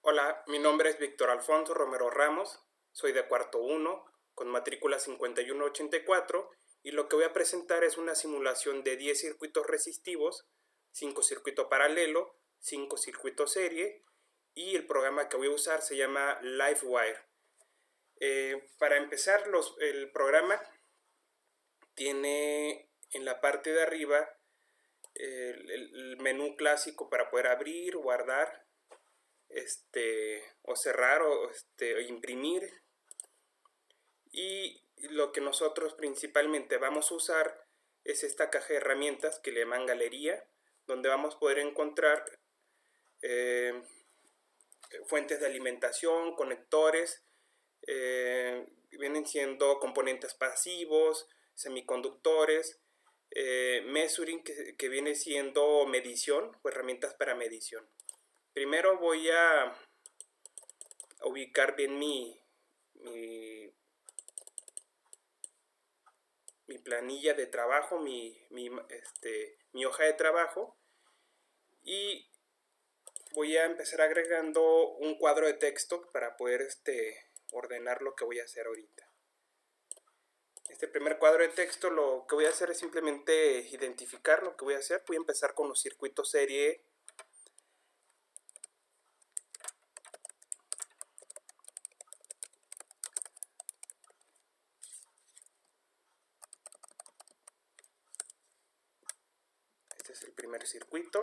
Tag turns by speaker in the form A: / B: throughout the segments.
A: Hola, mi nombre es Víctor Alfonso Romero Ramos, soy de cuarto 1 con matrícula 5184 y lo que voy a presentar es una simulación de 10 circuitos resistivos, 5 circuitos paralelo, 5 circuitos serie y el programa que voy a usar se llama Livewire. Para empezar, el programa tiene en la parte de arriba el menú clásico para poder abrir, guardar, o cerrar o imprimir. Y lo que nosotros principalmente vamos a usar es esta caja de herramientas que le llaman galería, donde vamos a poder encontrar fuentes de alimentación, conectores, vienen siendo componentes pasivos, semiconductores, measuring, que viene siendo medición o herramientas para medición. Primero voy a ubicar bien mi planilla de trabajo, mi hoja de trabajo, y voy a empezar agregando un cuadro de texto para poder ordenar lo que voy a hacer ahorita. Este primer cuadro de texto lo que voy a hacer es simplemente identificar lo que voy a hacer. Voy a empezar con los circuitos serie. Este es el primer circuito.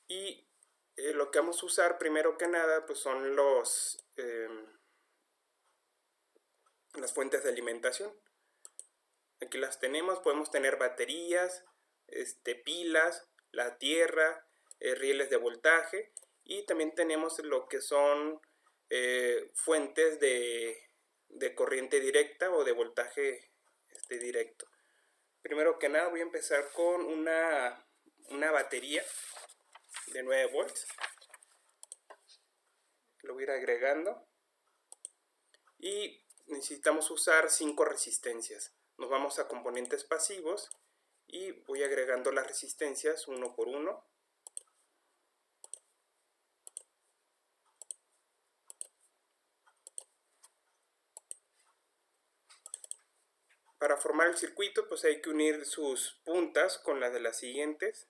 A: Y lo que vamos a usar primero que nada pues son las fuentes de alimentación. Aquí las tenemos, podemos tener baterías, pilas, la tierra, rieles de voltaje, y también tenemos lo que son fuentes de corriente directa o de voltaje directo. Primero que nada voy a empezar con una batería de 9 volts. Lo voy a ir agregando y necesitamos usar 5 resistencias. Nos vamos a componentes pasivos y voy agregando las resistencias uno por uno. Para formar el circuito pues hay que unir sus puntas con las de las siguientes,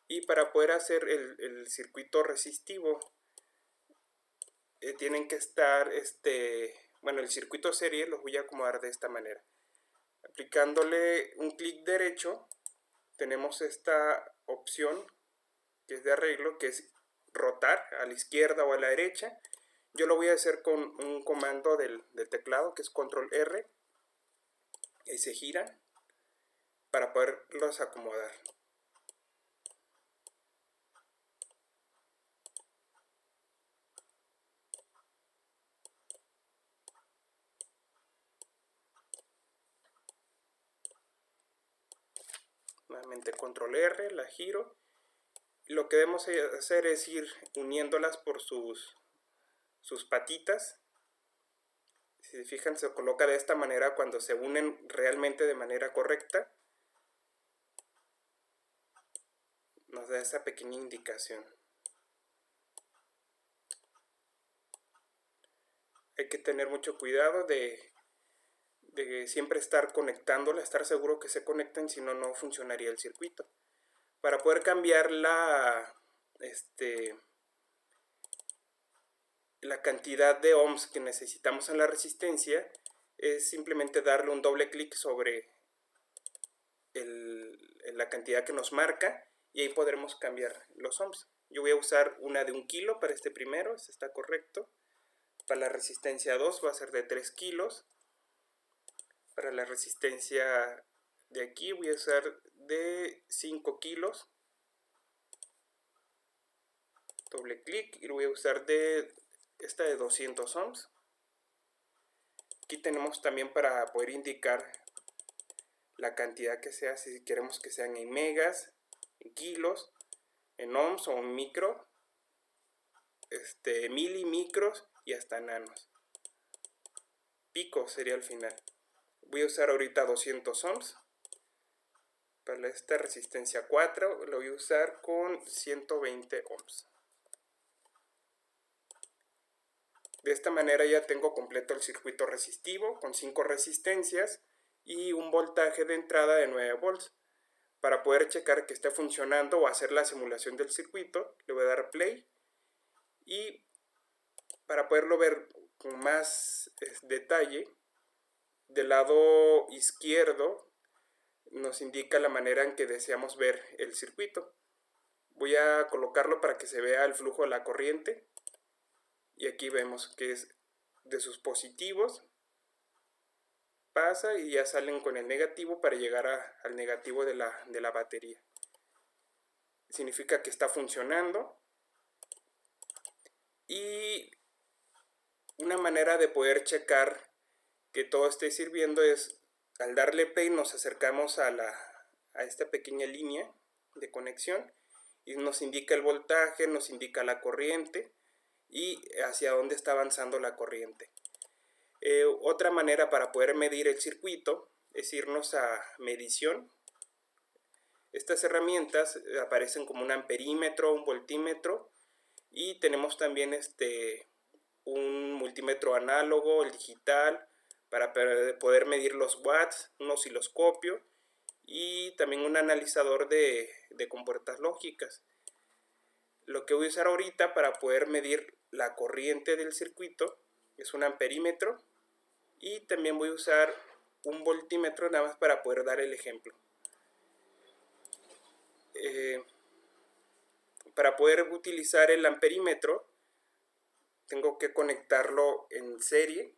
A: y para poder hacer el circuito resistivo tienen que estar el circuito serie los voy a acomodar de esta manera. Aplicándole un clic derecho tenemos esta opción que es de arreglo, que es rotar a la izquierda o a la derecha. Yo lo voy a hacer con un comando del teclado que es control R, y se giran para poderlos acomodar. Nuevamente control R, la giro. Lo que debemos hacer es ir uniéndolas por sus patitas. Si se fijan, se coloca de esta manera cuando se unen realmente de manera correcta. Nos da esa pequeña indicación. Hay que tener mucho cuidado de siempre estar conectándola, estar seguro que se conecten, si no, no funcionaría el circuito. Para poder cambiar la cantidad de ohms que necesitamos en la resistencia, es simplemente darle un doble clic sobre la cantidad que nos marca, y ahí podremos cambiar los ohms. Yo voy a usar una de 1 kilo para este primero, este está correcto. Para la resistencia 2 va a ser de 3 kilos. Para la resistencia de aquí voy a usar de 5 kilos. Doble clic y voy a usar esta de 200 ohms. Aquí tenemos también para poder indicar la cantidad que sea, si queremos que sean en megas, en kilos, en ohms o en micro, milimicros y hasta nanos. Pico sería el final. Voy a usar ahorita 200 ohms. Para esta resistencia 4 lo voy a usar con 120 ohms. De esta manera ya tengo completo el circuito resistivo con 5 resistencias y un voltaje de entrada de 9 volts. Para poder checar que esté funcionando o hacer la simulación del circuito, le voy a dar play, y para poderlo ver con más detalle, del lado izquierdo nos indica la manera en que deseamos ver el circuito. Voy a colocarlo para que se vea el flujo de la corriente, y aquí vemos que es de sus positivos, pasa y ya salen con el negativo para llegar al negativo de la batería. Significa que está funcionando. Y una manera de poder checar que todo esté sirviendo es, al darle play nos acercamos a esta pequeña línea de conexión y nos indica el voltaje, nos indica la corriente y hacia dónde está avanzando la corriente. Otra manera para poder medir el circuito es irnos a medición. Estas herramientas aparecen como un amperímetro, un voltímetro, y tenemos también un multímetro análogo, el digital, para poder medir los watts, un osciloscopio y también un analizador de compuertas lógicas. Lo que voy a usar ahorita para poder medir la corriente del circuito es un amperímetro, y también voy a usar un voltímetro nada más para poder dar el ejemplo. Para poder utilizar el amperímetro tengo que conectarlo en serie.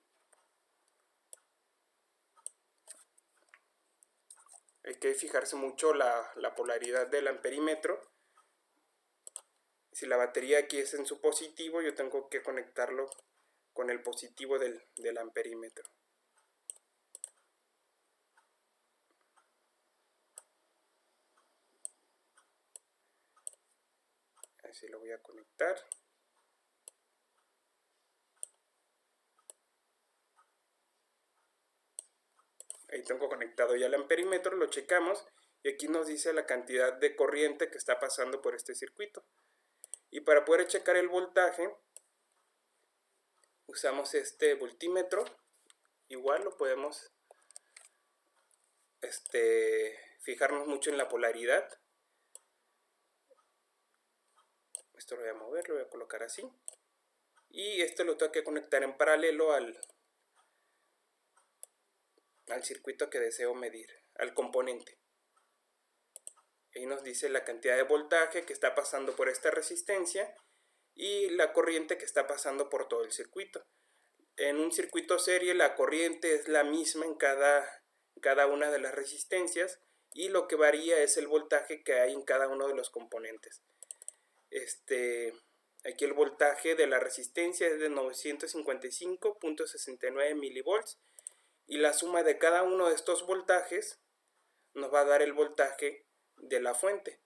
A: Hay que fijarse mucho la polaridad del amperímetro. Si la batería aquí es en su positivo, yo tengo que conectarlo con el positivo del amperímetro. Así lo voy a conectar. Ahí tengo conectado ya el amperímetro, lo checamos y aquí nos dice la cantidad de corriente que está pasando por este circuito. Y para poder checar el voltaje, usamos este voltímetro. Igual lo podemos fijarnos mucho en la polaridad. Esto lo voy a mover, lo voy a colocar así. Y lo tengo que conectar en paralelo al circuito que deseo medir, al componente. Ahí nos dice la cantidad de voltaje que está pasando por esta resistencia y la corriente que está pasando por todo el circuito. En un circuito serie la corriente es la misma en cada una de las resistencias, y lo que varía es el voltaje que hay en cada uno de los componentes. Aquí el voltaje de la resistencia es de 955.69 milivolts, y la suma de cada uno de estos voltajes nos va a dar el voltaje de la fuente.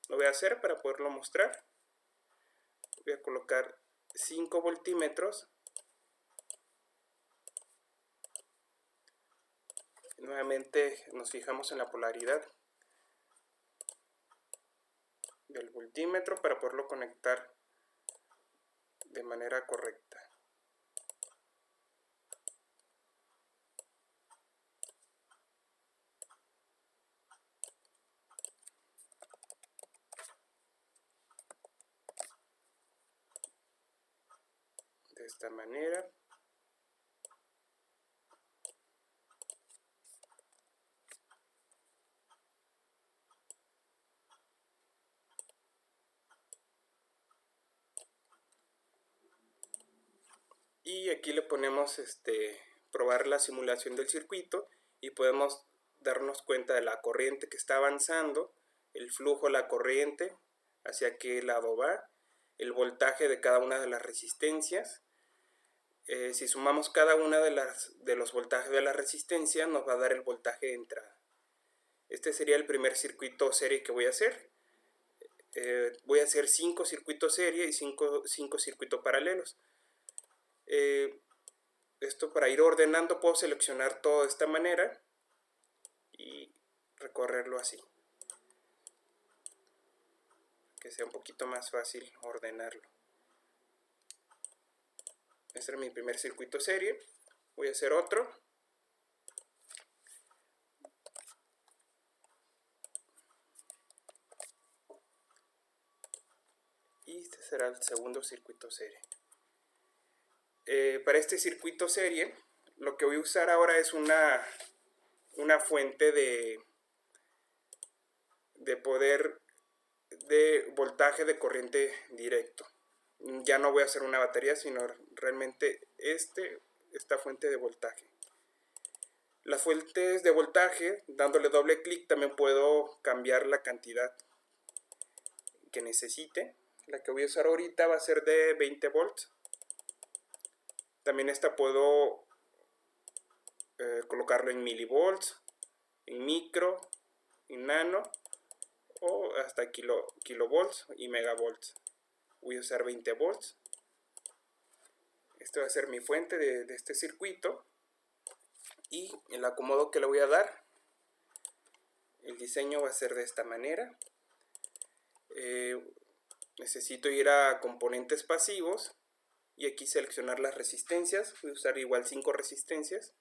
A: Lo voy a hacer para poderlo mostrar. Voy a colocar 5 voltímetros. Nuevamente nos fijamos en la polaridad del voltímetro para poderlo conectar de manera correcta. De esta manera. Y aquí le ponemos probar la simulación del circuito y podemos darnos cuenta de la corriente que está avanzando, el flujo de la corriente, hacia qué lado va, el voltaje de cada una de las resistencias. Si sumamos cada una de los voltajes de la resistencia, nos va a dar el voltaje de entrada. Este sería el primer circuito serie que voy a hacer. Voy a hacer 5 circuitos serie y 5 circuitos paralelos. Esto, para ir ordenando, puedo seleccionar todo de esta manera y recorrerlo así, que sea un poquito más fácil ordenarlo. Este es mi primer circuito serie. Voy a hacer otro. Y este será el segundo circuito serie. Para este circuito serie, lo que voy a usar ahora es una fuente de poder de voltaje de corriente directo. Ya no voy a hacer una batería, sino realmente esta fuente de voltaje. Las fuentes de voltaje, dándole doble clic, también puedo cambiar la cantidad que necesite. La que voy a usar ahorita va a ser de 20 volts. También esta puedo colocarlo en milivolts, en micro, en nano o hasta kilovolts y megavolts. Voy a usar 20 volts. Esta va a ser mi fuente de este circuito. Y el acomodo que le voy a dar, el diseño va a ser de esta manera. Necesito ir a componentes pasivos y aquí seleccionar las resistencias. Voy a usar igual 5 resistencias.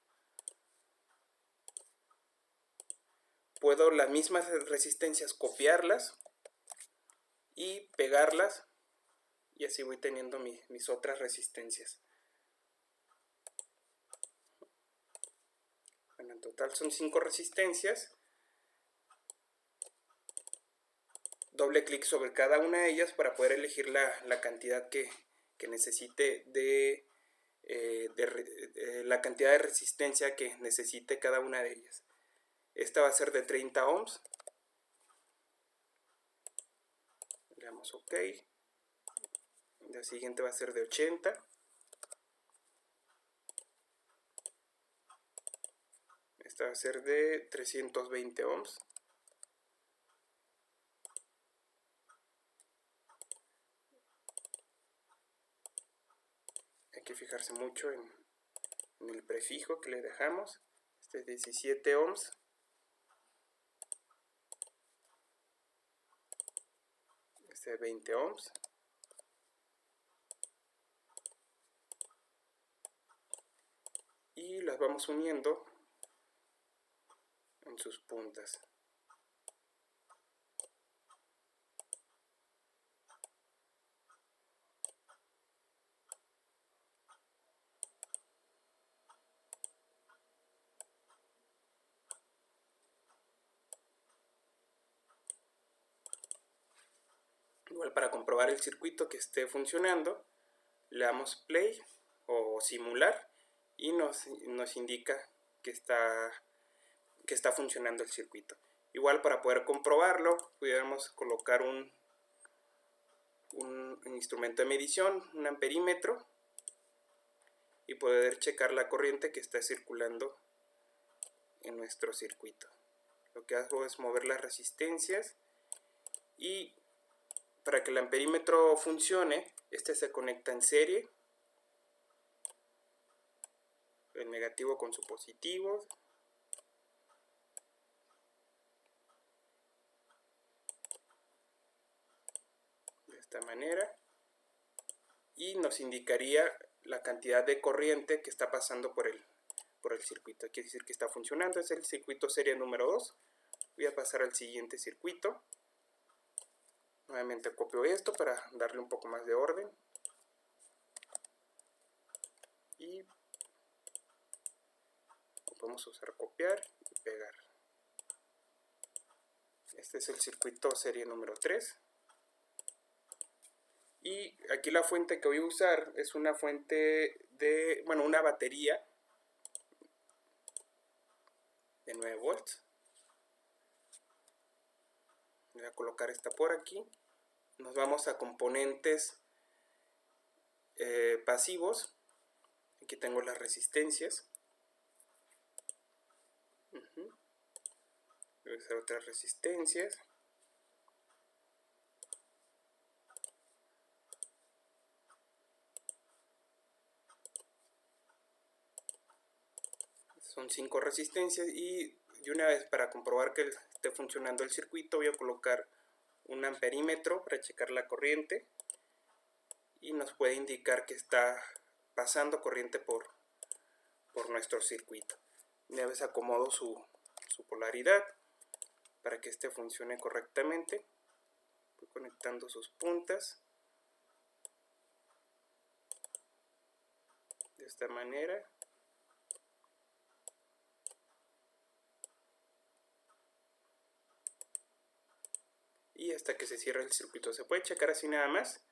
A: Puedo las mismas resistencias copiarlas y pegarlas, y así voy teniendo mis otras resistencias. Bueno, en total son 5 resistencias. Doble clic sobre cada una de ellas para poder elegir la cantidad que necesite la cantidad de resistencia que necesite cada una de ellas. Esta va a ser de 30 ohms. Le damos OK. La siguiente va a ser de 80. Esta va a ser de 320 ohms. Hay que fijarse mucho en el prefijo que le dejamos. Este es 17 ohms. Este es 20 ohms. Y las vamos uniendo en sus puntas. Igual, para comprobar el circuito que esté funcionando, le damos play o simular y nos indica que está funcionando el circuito. Igual, para poder comprobarlo, pudiéramos colocar un instrumento de medición, un amperímetro, y poder checar la corriente que está circulando en nuestro circuito. Lo que hago es mover las resistencias, y para que el amperímetro funcione, este se conecta en serie, el negativo con su positivo. De esta manera. Y nos indicaría la cantidad de corriente que está pasando por el circuito. Quiere decir que está funcionando. Es el circuito serie número 2. Voy a pasar al siguiente circuito. Nuevamente copio esto para darle un poco más de orden. Y podemos usar copiar y pegar. Este es el circuito serie número 3. Y aquí la fuente que voy a usar es una fuente de, una batería de 9 volts. Voy a colocar esta por aquí. Nos vamos a componentes pasivos. Aquí tengo las resistencias. Voy a usar otras resistencias. Son 5 resistencias, y de una vez, para comprobar que esté funcionando el circuito, voy a colocar un amperímetro para checar la corriente, y nos puede indicar que está pasando corriente por nuestro circuito. Una vez acomodo su polaridad para que este funcione correctamente, voy conectando sus puntas de esta manera. Y hasta que se cierre el circuito. Se puede checar así nada más.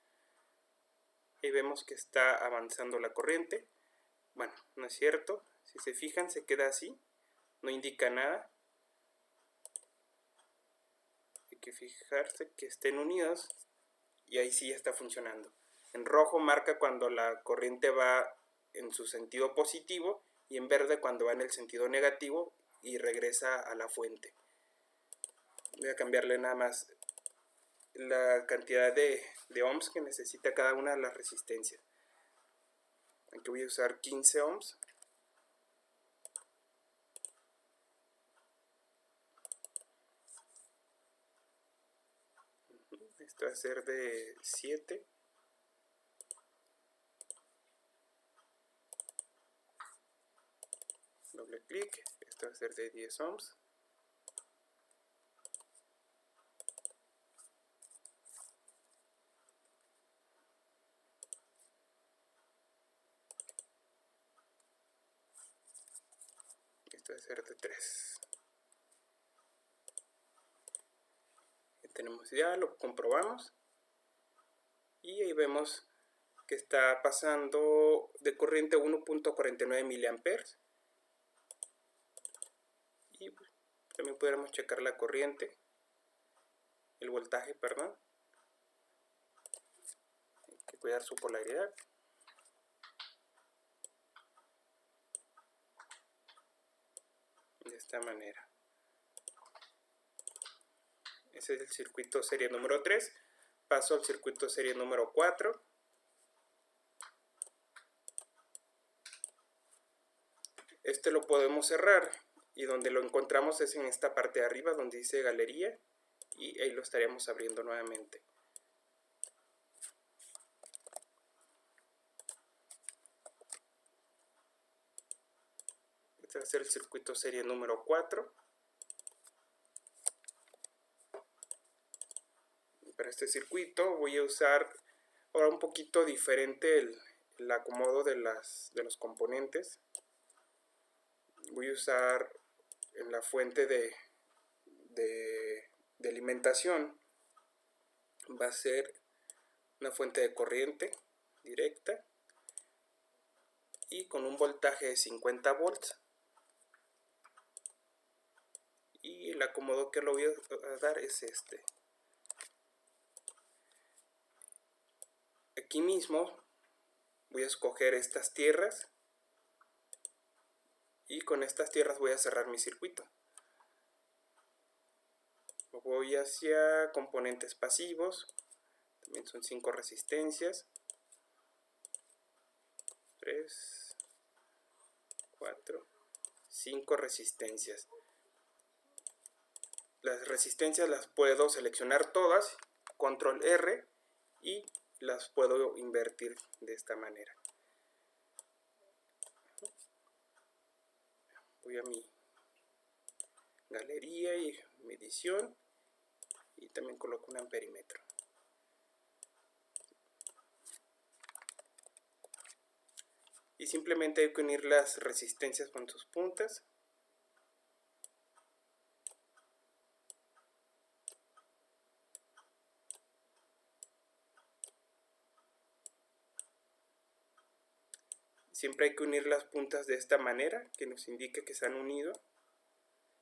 A: Ahí vemos que está avanzando la corriente. Bueno, no es cierto. Si se fijan, se queda así. No indica nada. Hay que fijarse que estén unidos. Y ahí sí está funcionando. En rojo marca cuando la corriente va en su sentido positivo. Y en verde cuando va en el sentido negativo y regresa a la fuente. Voy a cambiarle nada más la cantidad de ohms que necesita cada una de las resistencias. Aquí voy a usar 15 ohms. Esto va a ser de 7. Doble clic. Esto va a ser de 10 ohms. Esto va a ser de 3. Tenemos ya, lo comprobamos. Y ahí vemos que está pasando de corriente 1.49 miliamperes. Y también podremos checar la corriente, el voltaje, perdón. Hay que cuidar su polaridad. De esta manera. Ese es el circuito serie número 3. Paso al circuito serie número 4. Este lo podemos cerrar y donde lo encontramos es en esta parte de arriba donde dice galería y ahí lo estaríamos abriendo nuevamente. Este va a ser el circuito serie número 4. Para este circuito voy a usar ahora un poquito diferente el acomodo de los componentes. Voy a usar en la fuente de alimentación, va a ser una fuente de corriente directa y con un voltaje de 50 volts. Y el acomodo que lo voy a dar es este. Aquí mismo voy a escoger estas tierras y con estas tierras voy a cerrar mi circuito. Voy hacia componentes pasivos, también son 5 resistencias, 3, 4, 5 resistencias. Las resistencias las puedo seleccionar todas, control R, y las puedo invertir de esta manera. Voy a mi galería y medición y también coloco un amperímetro. Y simplemente hay que unir las resistencias con sus puntas. Siempre hay que unir las puntas de esta manera, que nos indique que se han unido.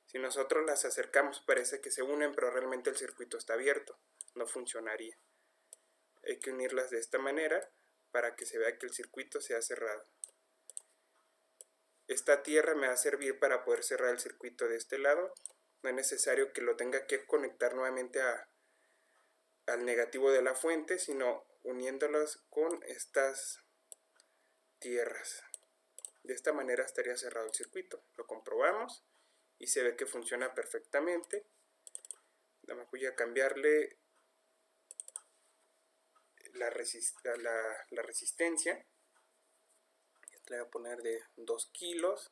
A: Si nosotros las acercamos parece que se unen, pero realmente el circuito está abierto, no funcionaría. Hay que unirlas de esta manera para que se vea que el circuito se ha cerrado. Esta tierra me va a servir para poder cerrar el circuito de este lado. No es necesario que lo tenga que conectar nuevamente al negativo de la fuente, sino uniéndolas con estas tierras. De esta manera estaría cerrado el circuito. Lo comprobamos y se ve que funciona perfectamente. Nada más voy a cambiarle la resistencia. Le voy a poner de 2 kilos.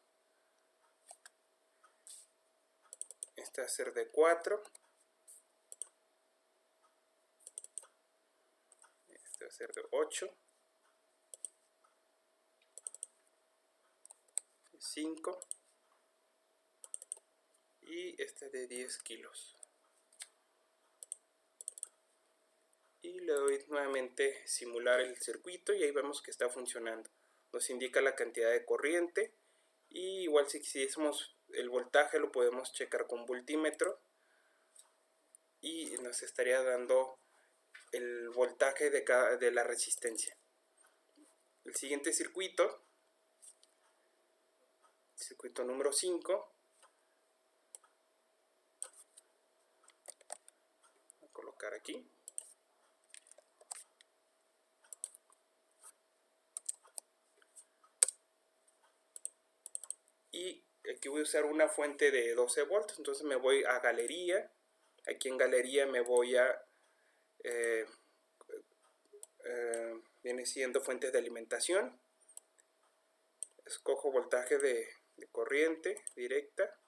A: Este va a ser de 4. Este va a ser de 8. 5. Y este de 10 kilos. Y le doy nuevamente simular el circuito y ahí vemos que está funcionando. Nos indica la cantidad de corriente y igual si quisiésemos el voltaje lo podemos checar con voltímetro y nos estaría dando el voltaje de la resistencia. El siguiente circuito número 5. Voy a colocar aquí. Y aquí voy a usar una fuente de 12 voltios, entonces me voy a galería. Aquí en galería me voy a viene siendo fuentes de alimentación. Escojo voltaje de corriente directa,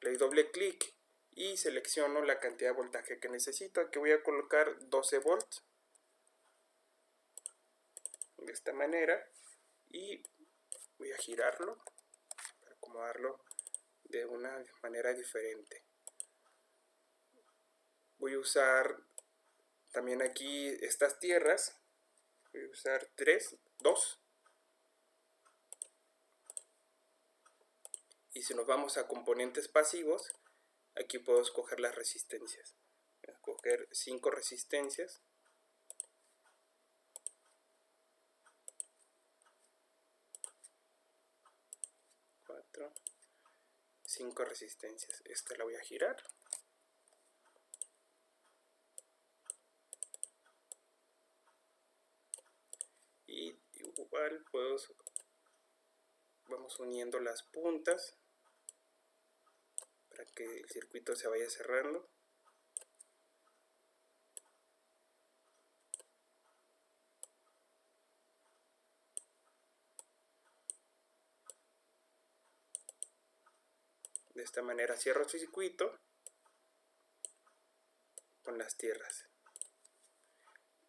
A: le doy doble clic y selecciono la cantidad de voltaje que necesito. Aquí voy a colocar 12 volts de esta manera y voy a girarlo para acomodarlo de una manera diferente. Voy a usar también aquí estas tierras. Voy a usar 2. Y si nos vamos a componentes pasivos, aquí puedo escoger las resistencias. Voy a escoger 5 resistencias. Cinco resistencias. Esta la voy a girar. Y igual vamos uniendo las puntas para que el circuito se vaya cerrando. De esta manera cierro el circuito con las tierras.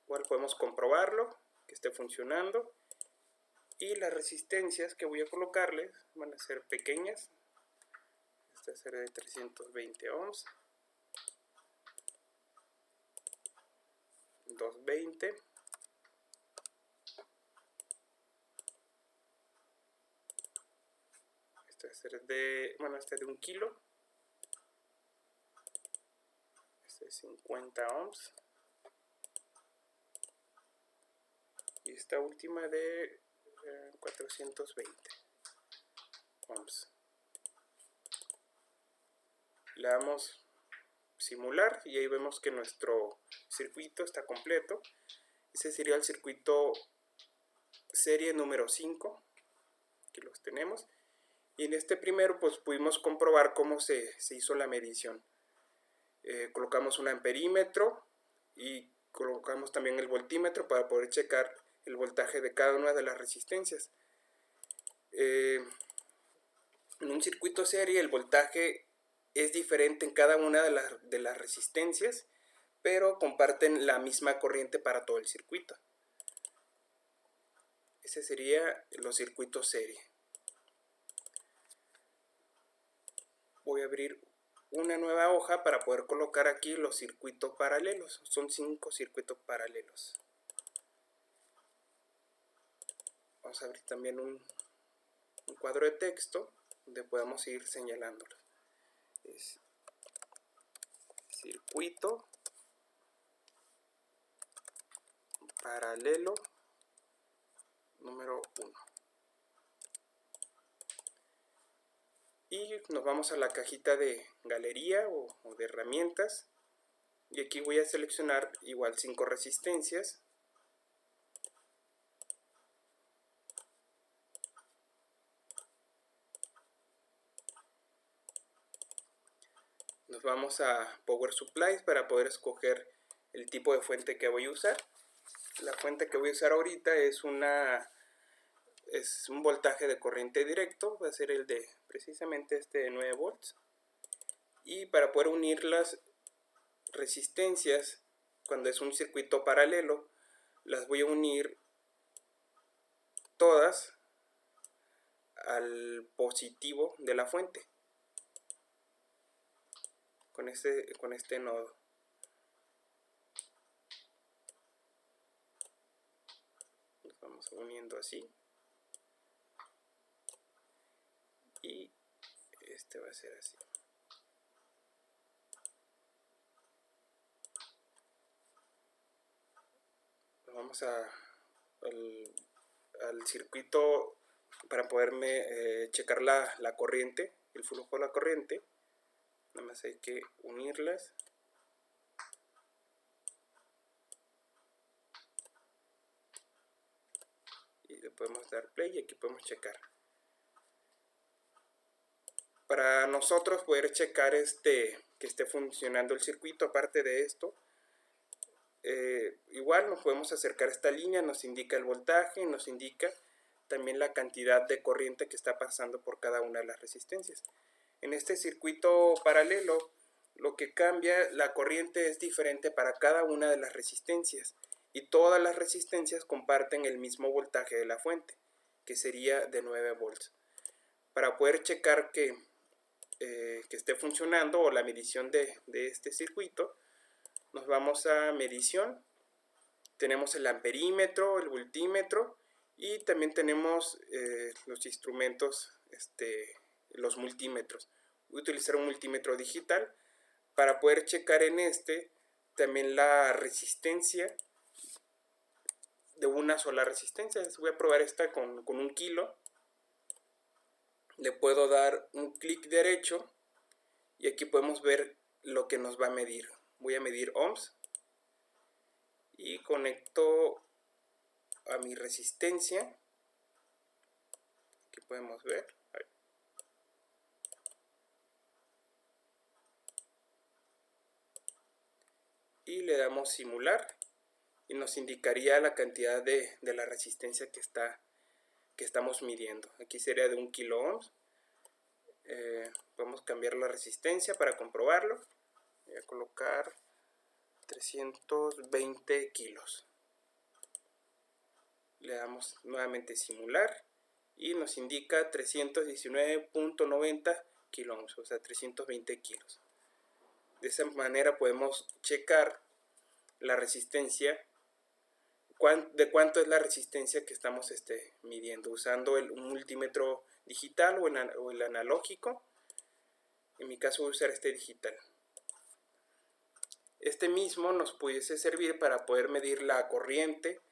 A: Igual podemos comprobarlo que esté funcionando. Y las resistencias que voy a colocarles van a ser pequeñas. Esta va a ser de 320 ohms. 220. Este va a ser de, este es de 1 kilo. Este es 50 ohms. Y esta última de 420 ohms. Le damos simular y ahí vemos que nuestro circuito está completo. Ese sería el circuito serie número 5. Aquí los tenemos. Y en este primero pues pudimos comprobar cómo se hizo la medición. Colocamos un amperímetro y colocamos también el voltímetro para poder checar el voltaje de cada una de las resistencias. En un circuito serie el voltaje es diferente en cada una de las resistencias, pero comparten la misma corriente para todo el circuito. Ese sería los circuitos serie. Voy a abrir una nueva hoja para poder colocar aquí los circuitos paralelos. Son 5 circuitos paralelos. Vamos a abrir también un cuadro de texto donde podemos ir señalándolos. Es circuito paralelo número 1. Y nos vamos a la cajita de galería o de herramientas. Y aquí voy a seleccionar igual 5 resistencias. Nos vamos a Power Supplies para poder escoger el tipo de fuente que voy a usar. La fuente que voy a usar ahorita es una es un voltaje de corriente directo, va a ser el de precisamente este de 9 volts. Y para poder unir las resistencias, cuando es un circuito paralelo, las voy a unir todas al positivo de la fuente con este nodo. Los vamos uniendo así, y este va a ser así. Vamos al circuito para poderme checar la corriente, el flujo de la corriente. Nada más hay que unirlas. Y le podemos dar play y aquí podemos checar. Para nosotros poder checar que esté funcionando el circuito, aparte de esto, igual nos podemos acercar a esta línea, nos indica el voltaje, nos indica también la cantidad de corriente que está pasando por cada una de las resistencias. En este circuito paralelo, lo que cambia, la corriente es diferente para cada una de las resistencias, y todas las resistencias comparten el mismo voltaje de la fuente, que sería de 9 volts. Para poder checar que esté funcionando, o la medición de este circuito, nos vamos a medición. Tenemos el amperímetro, el voltímetro, y también tenemos los instrumentos, los multímetros. Voy a utilizar un multímetro digital para poder checar en también la resistencia de una sola resistencia. Voy a probar esta con 1 kilo. Le puedo dar un clic derecho y aquí podemos ver lo que nos va a medir. Voy a medir ohms y conecto a mi resistencia. Aquí podemos ver. Y le damos simular y nos indicaría la cantidad de la resistencia que estamos midiendo. Aquí sería de 1 kilo ohms. Podemos cambiar la resistencia para comprobarlo. Voy a colocar 320 kilos. Le damos nuevamente simular y nos indica 319.90 kilo ohms, o sea 320 kilos. De esa manera podemos checar la resistencia, de cuánto es la resistencia que estamos midiendo, usando un multímetro digital o el analógico. En mi caso voy a usar este digital. Este mismo nos pudiese servir para poder medir la corriente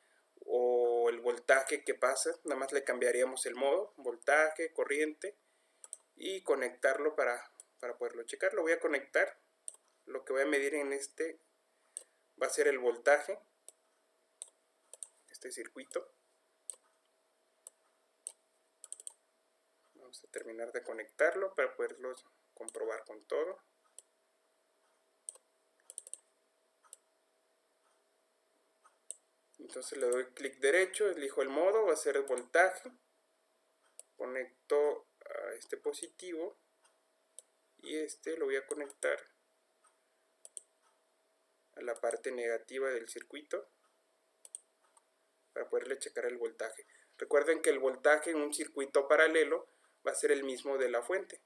A: o el voltaje que pasa. Nada más le cambiaríamos el modo, voltaje, corriente, y conectarlo para poderlo checar. Lo voy a conectar. Lo que voy a medir en va a ser el voltaje, este circuito. Vamos a terminar de conectarlo para poderlo comprobar con todo. Entonces le doy clic derecho, elijo el modo, va a ser el voltaje. Conecto a este positivo y lo voy a conectar a la parte negativa del circuito para poderle checar el voltaje. Recuerden que el voltaje en un circuito paralelo va a ser el mismo de la fuente.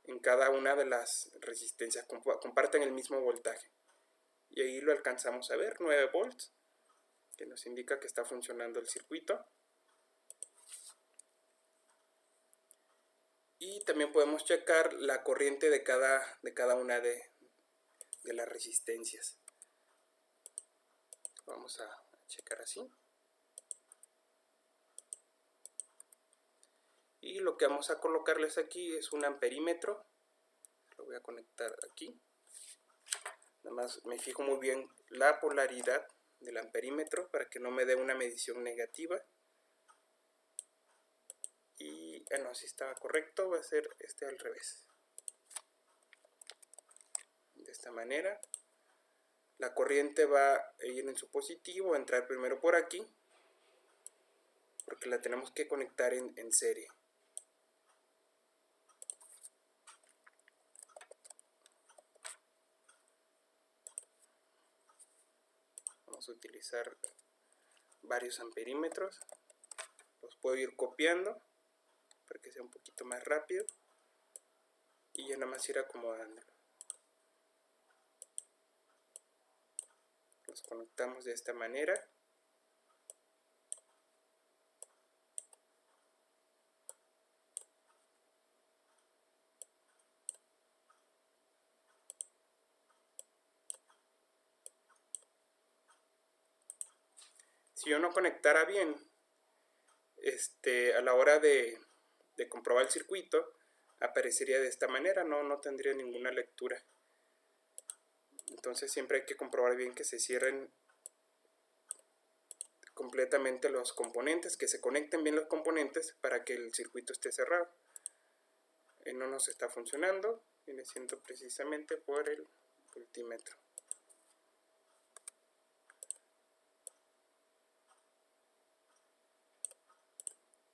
A: En cada una de las resistencias comparten el mismo voltaje. Y ahí lo alcanzamos a ver, 9 volts, que nos indica que está funcionando el circuito. Y también podemos checar la corriente de cada una de las resistencias. Vamos a checar así. Y lo que vamos a colocarles aquí es un amperímetro. Lo voy a conectar aquí. Nada más me fijo muy bien la polaridad del amperímetro para que no me dé una medición negativa. Y no, si estaba correcto, va a ser al revés. De esta manera. La corriente va a ir en su positivo, a entrar primero por aquí, porque la tenemos que conectar en serie. Vamos a utilizar varios amperímetros, los puedo ir copiando para que sea un poquito más rápido y ya nada más ir acomodándolo. Los conectamos de esta manera. Si yo no conectara bien, a la hora de comprobar el circuito, aparecería de esta manera, no tendría ninguna lectura. Entonces siempre hay que comprobar bien que se cierren completamente los componentes, que se conecten bien los componentes para que el circuito esté cerrado. No nos está funcionando, viene siendo precisamente por el multímetro.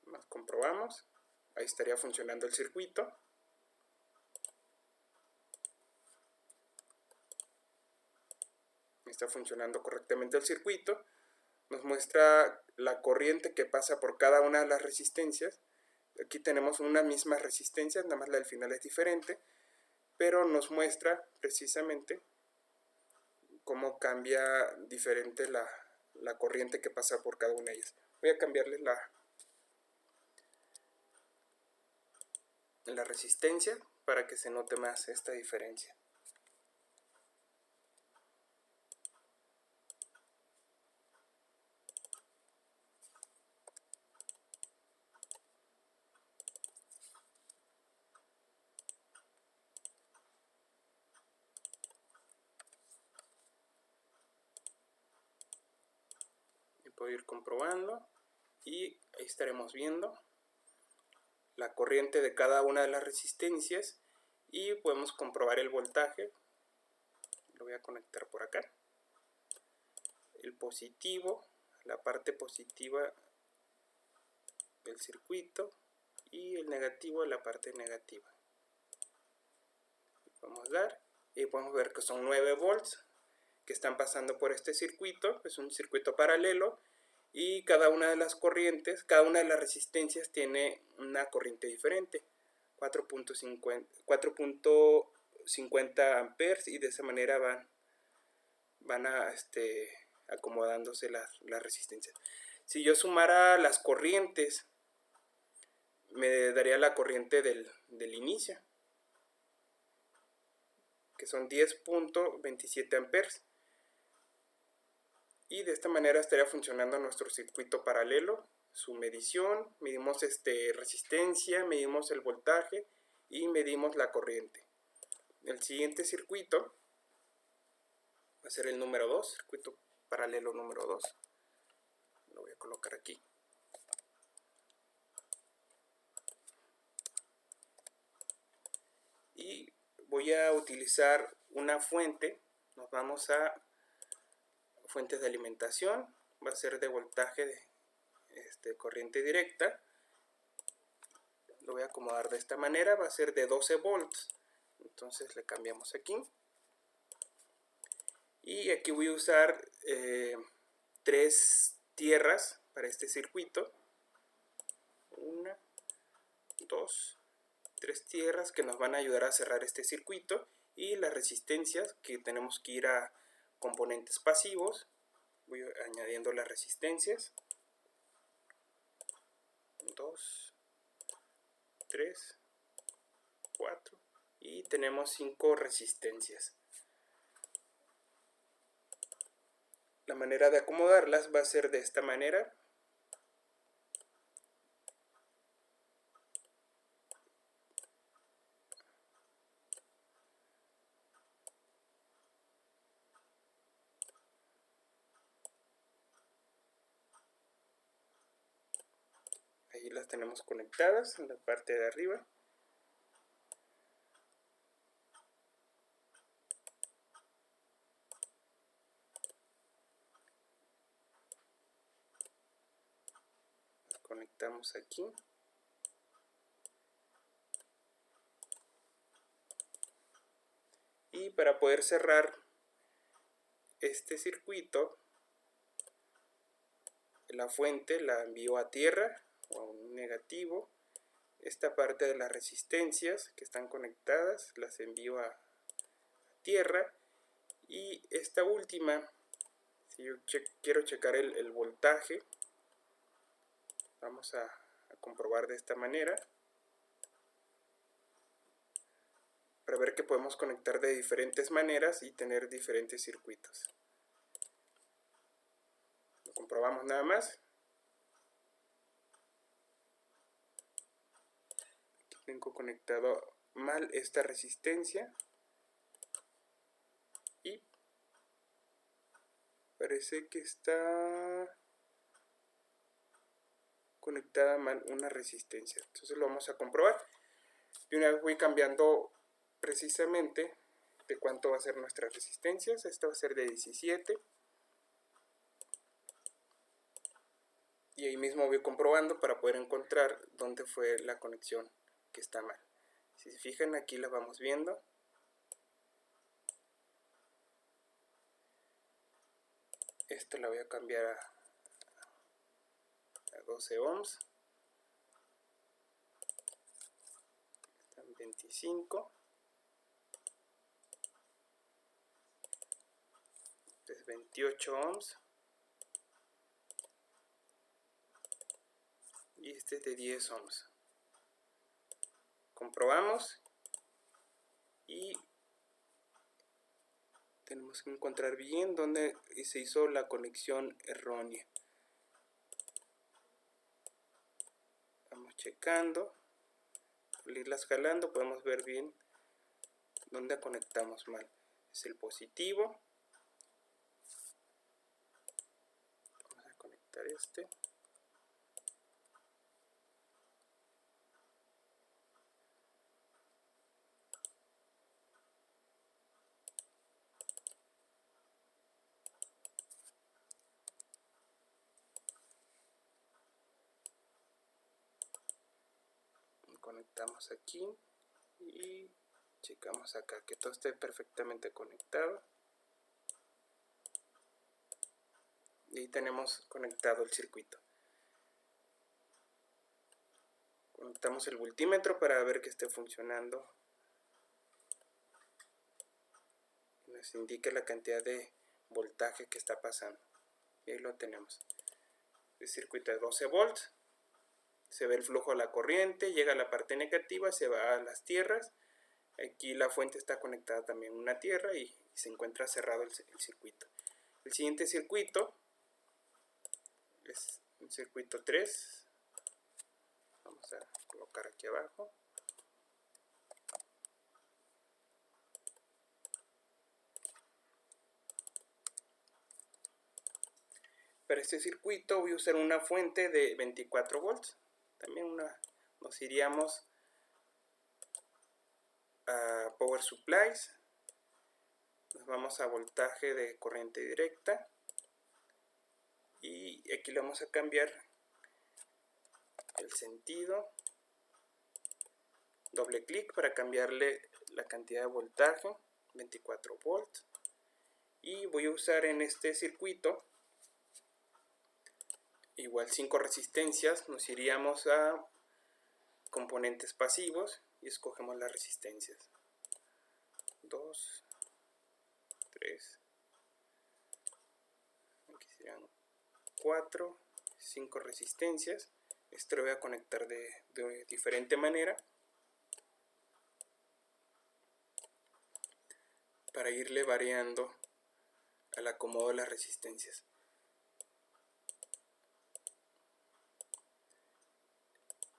A: Más comprobamos, ahí estaría funcionando el circuito. Está funcionando correctamente el circuito. Nos muestra la corriente que pasa por cada una de las resistencias. Aquí tenemos una misma resistencia, nada más la del final es diferente, pero nos muestra precisamente cómo cambia diferente la corriente que pasa por cada una de ellas. Voy a cambiarles la resistencia para que se note más esta diferencia. Puedo ir comprobando y ahí estaremos viendo la corriente de cada una de las resistencias y podemos comprobar el voltaje. Lo voy a conectar por acá. El positivo, la parte positiva del circuito y el negativo, la parte negativa. Vamos a dar y podemos ver que son 9 volts que están pasando por este circuito. Es un circuito paralelo y cada una de las corrientes, cada una de las resistencias tiene una corriente diferente, 4.50 amperes, y de esa manera van acomodándose las resistencias. Si yo sumara las corrientes, me daría la corriente del inicio, que son 10.27 amperes. Y de esta manera estaría funcionando nuestro circuito paralelo. Su medición, medimos resistencia, medimos el voltaje y medimos la corriente. El siguiente circuito va a ser el número 2, circuito paralelo número 2. Lo voy a colocar aquí. Y voy a utilizar una fuente. Nos vamos a fuentes de alimentación. Va a ser de voltaje de corriente directa. Lo voy a acomodar de esta manera. Va a ser de 12 volts. Entonces le cambiamos aquí. Y aquí voy a usar 3 tierras para este circuito. 1, 2, 3 tierras que nos van a ayudar a cerrar este circuito. Y las resistencias que tenemos que ir a componentes pasivos. Voy añadiendo las resistencias. 2, 3, 4 y tenemos 5 resistencias. La manera de acomodarlas va a ser de esta manera. Ahí las tenemos conectadas en la parte de arriba. Las conectamos aquí. Y para poder cerrar este circuito, la fuente la envío a tierra o a un negativo. Esta parte de las resistencias que están conectadas las envío a tierra. Y esta última, si yo quiero checar el voltaje, vamos a comprobar de esta manera, para ver que podemos conectar de diferentes maneras y tener diferentes circuitos. Lo comprobamos nada más. Aquí tengo conectado mal esta resistencia y parece que está conectada mal una resistencia. Entonces lo vamos a comprobar. Y una vez voy cambiando precisamente de cuánto va a ser nuestras resistencias. Esta va a ser de 17. Y ahí mismo voy comprobando para poder encontrar dónde fue la conexión que está mal. Si se fijan, aquí la vamos viendo. Esta la voy a cambiar a 12 ohms. Están 25. Es 28 ohms. Y este es de 10 ohms. Comprobamos y tenemos que encontrar bien dónde se hizo la conexión errónea. Vamos checando. Al irlas jalando podemos ver bien dónde conectamos mal. Es el positivo. Vamos a conectar este. Conectamos aquí y checamos acá que todo esté perfectamente conectado. Y ahí tenemos conectado el circuito. Conectamos el voltímetro para ver que esté funcionando. Nos indique la cantidad de voltaje que está pasando. Y ahí lo tenemos. El circuito de 12 volts. Se ve el flujo de la corriente, llega a la parte negativa, se va a las tierras. Aquí la fuente está conectada también a una tierra y se encuentra cerrado el circuito. El siguiente circuito es el circuito 3. Vamos a colocar aquí abajo. Para este circuito voy a usar una fuente de 24 volts. También nos iríamos a Power Supplies. Nos vamos a voltaje de corriente directa. Y aquí le vamos a cambiar el sentido. Doble clic para cambiarle la cantidad de voltaje. 24 volts. Y voy a usar en este circuito igual 5 resistencias. Nos iríamos a componentes pasivos y escogemos las resistencias. 2, 3, aquí serían 4, 5 resistencias. Esto lo voy a conectar de diferente manera para irle variando al acomodo de las resistencias.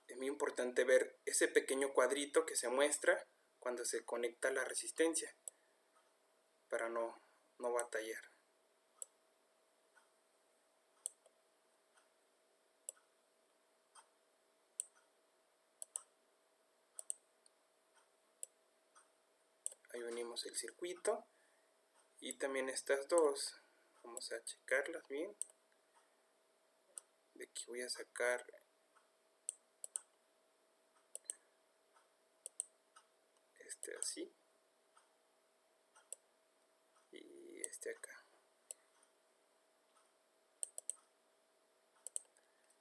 A: Es muy importante ver ese pequeño cuadrito que se muestra cuando se conecta la resistencia para no batallar. Ahí unimos el circuito y también estas dos. Vamos a checarlas bien. De aquí voy a sacar este así y este acá.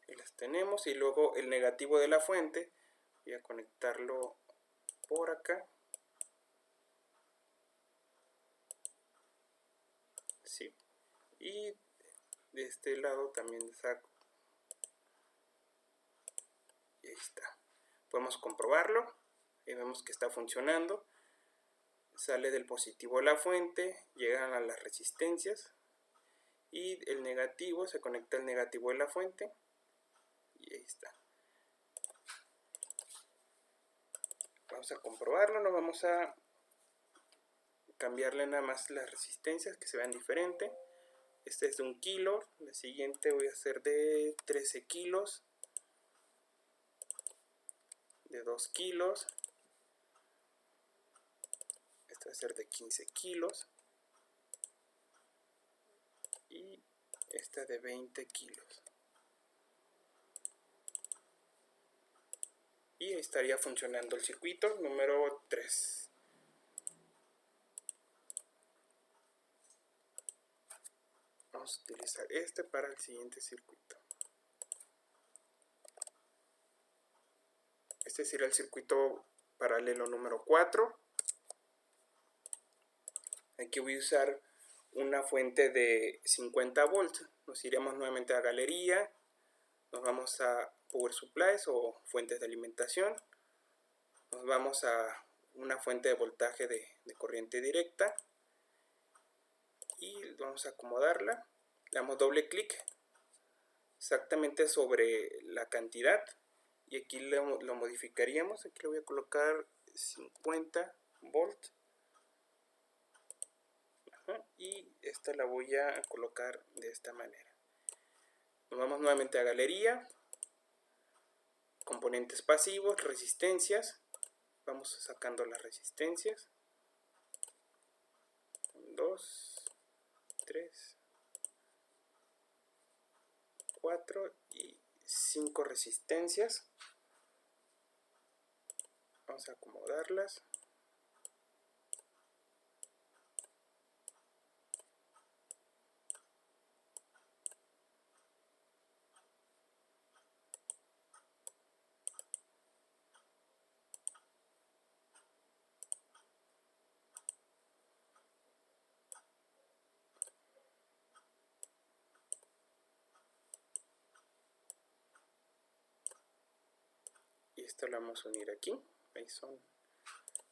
A: Y las tenemos, y luego el negativo de la fuente voy a conectarlo por acá. Sí. Y de este lado también saco. Y ahí está. Podemos comprobarlo y vemos que está funcionando. Sale del positivo la fuente, llegan a las resistencias y el negativo, se conecta al negativo de la fuente y ahí está. Vamos a comprobarlo, no vamos a cambiarle nada más las resistencias que se vean diferente. Este es de 1 kilo, la siguiente voy a hacer de 13 kilos, de 2 kilos, esta va a ser de 15 kilos y esta de 20 kilos. Y estaría funcionando el circuito número 3. Vamos a utilizar este para el siguiente circuito. Este será el circuito paralelo número 4. Aquí voy a usar una fuente de 50 volts. Nos iremos nuevamente a galería. Nos vamos a Power Supplies o fuentes de alimentación. Nos vamos a una fuente de voltaje de corriente directa. Y vamos a acomodarla. Le damos doble clic exactamente sobre la cantidad. Y aquí lo modificaríamos. Aquí le voy a colocar 50 volts. Y esta la voy a colocar de esta manera. Nos vamos nuevamente a galería, componentes pasivos, resistencias. Vamos sacando las resistencias. 2, 3, 4 y 5 resistencias. Vamos a acomodarlas. Y esto lo vamos a unir aquí. Ahí son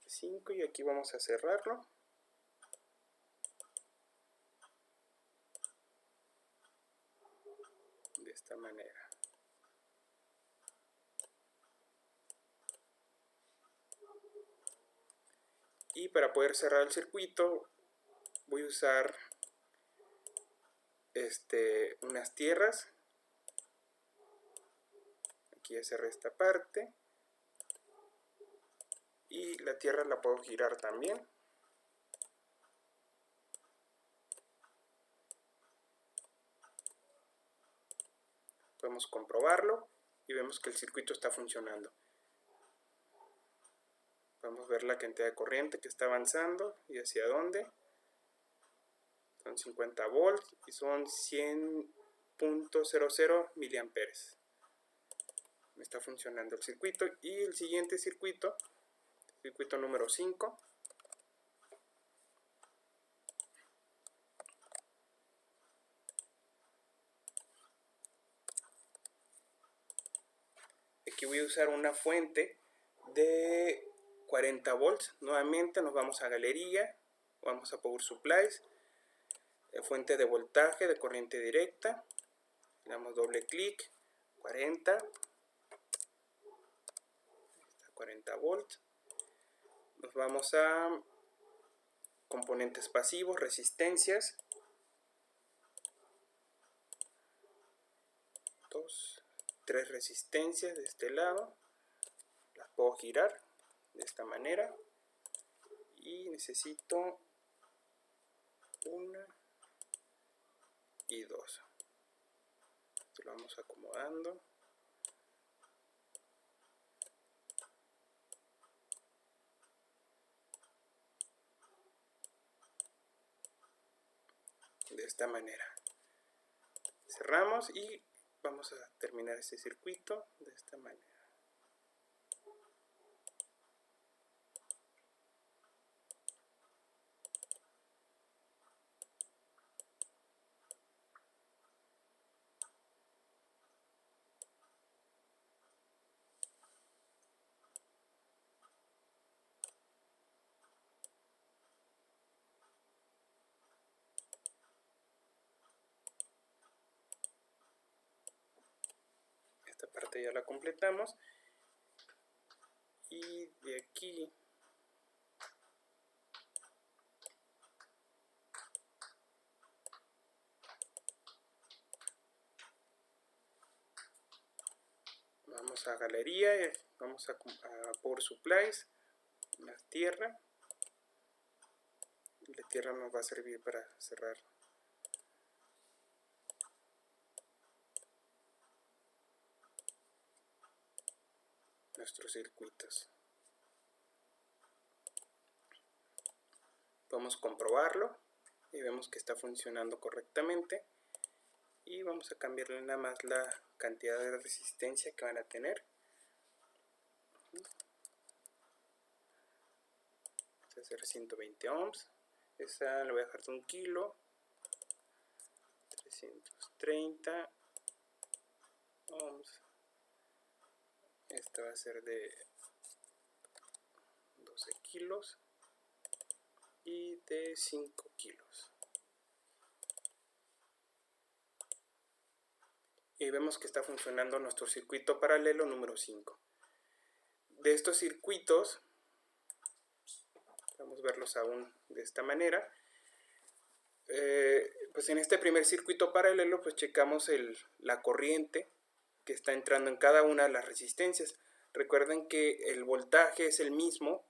A: 5 y aquí vamos a cerrarlo. De esta manera. Y para poder cerrar el circuito voy a usar unas tierras. Aquí ya cerré esta parte. Y la tierra la puedo girar también. Podemos comprobarlo y vemos que el circuito está funcionando. Podemos ver la cantidad de corriente que está avanzando y hacia dónde. Son 50 volts y son 100.00 miliamperes. Está funcionando el circuito. Y el siguiente circuito, circuito número 5. Aquí voy a usar una fuente de 40 volts. Nuevamente nos vamos a galería, vamos a Power Supplies, fuente de voltaje de corriente directa. Le damos doble clic, 40 volts. Nos vamos a componentes pasivos, resistencias. 2, 3 resistencias de este lado. Las puedo girar de esta manera. Y necesito 1 y 2. Lo vamos acomodando. esta manera. Cerramos y vamos a terminar este circuito de esta manera. Esta parte ya la completamos y de aquí vamos a galería y vamos a Power Supplies, la tierra. La tierra nos va a servir para cerrar nuestros circuitos. Podemos comprobarlo y vemos que está funcionando correctamente, y vamos a cambiarle nada más la cantidad de resistencia que van a tener. Vamos a hacer 120 ohms. Esa le voy a dejar de 1 kilo, 330 ohms. Esta va a ser de 12 kilos y de 5 kilos. Y vemos que está funcionando nuestro circuito paralelo número 5. De estos circuitos, vamos a verlos aún de esta manera. Pues en este primer circuito paralelo pues checamos la corriente que está entrando en cada una de las resistencias. Recuerden que el voltaje es el mismo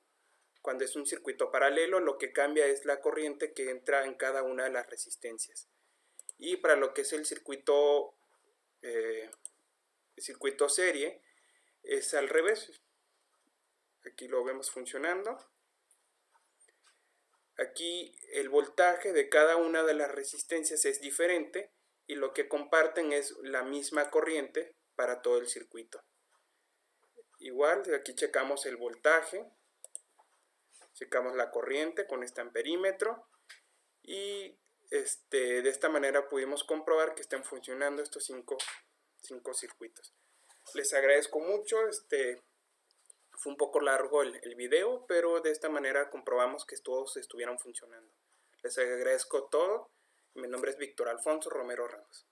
A: cuando es un circuito paralelo, lo que cambia es la corriente que entra en cada una de las resistencias. Y para lo que es el circuito serie es al revés. Aquí lo vemos funcionando. Aquí el voltaje de cada una de las resistencias es diferente y lo que comparten es la misma corriente para todo el circuito. Igual, aquí checamos el voltaje, checamos la corriente con este amperímetro y de esta manera pudimos comprobar que están funcionando estos cinco circuitos. Les agradezco mucho, fue un poco largo el video, pero de esta manera comprobamos que todos estuvieran funcionando. Les agradezco todo. Mi nombre es Víctor Alfonso Romero Ramos.